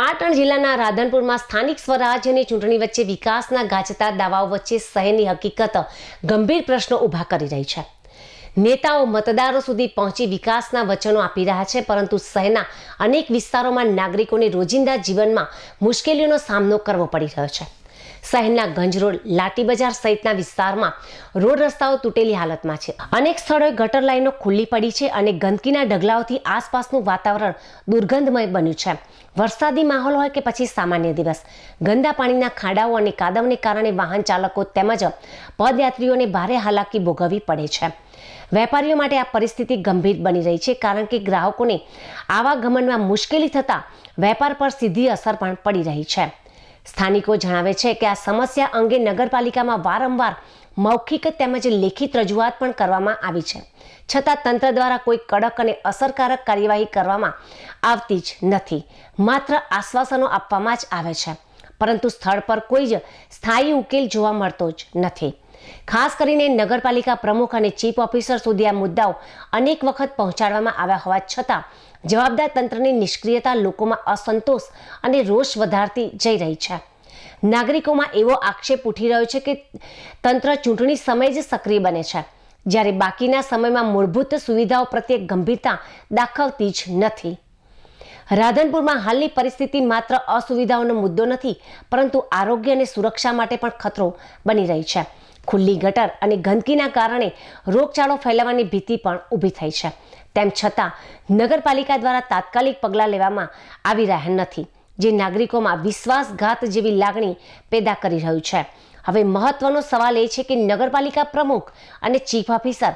પાટણ જિલ્લાના રાધનપુરમાં સ્થાનિક સ્વરાજ્યની ચૂંટણી વચ્ચે વિકાસના ગાજતા દાવાઓ વચ્ચે શહેરની હકીકત ગંભીર પ્રશ્નો ઊભા કરી રહી છે। નેતાઓ મતદારો સુધી પહોંચી વિકાસના વચનો આપી રહ્યા છે, પરંતુ શહેરના અનેક વિસ્તારોમાં નાગરિકોને રોજિંદા જીવનમાં મુશ્કેલીઓનો સામનો કરવો પડી રહ્યો છે। શહેરના ગંજરોડ, લાટી બજાર સહિતના વિસ્તારમાં રોડ રસ્તાઓ તૂટેલી હાલતમાં છે। અનેક સ્થળોએ ગટર લાઈનો ખુલ્લી પડી છે અને ગંદકીના ઢગલાઓથી આસપાસનું વાતાવરણ દુર્ગંધમય બન્યું છે। વરસાદી માહોલ હોય કે પછી સામાન્ય દિવસ, ગંદા પાણીના ખાડાઓ અને કાદવને કારણે વાહન ચાલકો તેમજ પદયાત્રીઓને ભારે હાલાકી ભોગવવી પડે છે। વેપારીઓ માટે આ પરિસ્થિતિ ગંભીર બની રહી છે, કારણ કે ગ્રાહકોને આવાગમનમાં મુશ્કેલી થતાં વેપાર પર સીધી અસર પણ પડી રહી છે। સ્થાનિકો જણાવે છે કે આ સમસ્યા અંગે નગરપાલિકામાં વારંવાર મૌખિક તેમજ લેખિત રજૂઆત પણ કરવામાં આવી છે, છતાં તંત્ર દ્વારા કોઈ કડક અને અસરકારક કાર્યવાહી કરવામાં આવતી જ નથી। માત્ર આશ્વાસનો આપવામાં જ આવે છે, પરંતુ સ્થળ પર કોઈ જ સ્થાયી ઉકેલ જોવા મળતો જ નથી। ખાસ કરીને નગરપાલિકા પ્રમુખ અને ચીફ ઓફિસર સુધી આ મુદ્દાઓ અનેક વખત પહોંચાડવામાં આવ્યા હોવા છતાં જવાબદાર તંત્રની નિષ્ક્રિયતા લોકોમાં અસંતોષ અને રોષ વધારતી જઈ રહી છે। નાગરિકોમાં એવો આક્ષેપ ઉઠી રહ્યો છે કે તંત્ર ચૂંટણી સમયે જ સક્રિય બને છે, જ્યારે બાકીના સમયમાં મૂળભૂત સુવિધાઓ પ્રત્યે ગંભીરતા દાખવતી જ નથી। રાધનપુરમાં હાલની પરિસ્થિતિ માત્ર અસુવિધાઓનો મુદ્દો નથી, પરંતુ આરોગ્ય અને સુરક્ષા માટે પણ ખતરો બની રહી છે। ખુલ્લી ગટર અને ગંદકીના કારણે રોગચાળો ફેલાવાની ભીતિ પણ ઊભી થઈ છે। તેમ છતાં નગરપાલિકા દ્વારા તાત્કાલિક પગલાં લેવામાં આવી રહ્યા નથી, જે નાગરિકોમાં વિશ્વાસઘાત જેવી લાગણી પેદા કરી રહ્યું છે। હવે મહત્વનો સવાલ એ છે કે નગરપાલિકા પ્રમુખ અને ચીફ ઓફિસર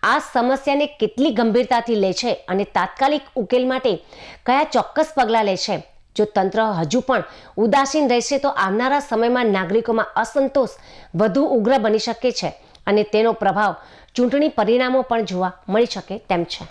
આ સમસ્યાને કેટલી ગંભીરતાથી લે છે અને તાત્કાલિક ઉકેલ માટે કયા ચોક્કસ પગલાં લે છે। જો તંત્ર હજુ પણ ઉદાસીન રહેશે તો આવનારા સમયમાં નાગરિકોમાં અસંતોષ વધુ ઉગ્ર બની શકે છે અને તેનો પ્રભાવ ચૂંટણી પરિણામો પણ જોવા મળી શકે તેમ છે।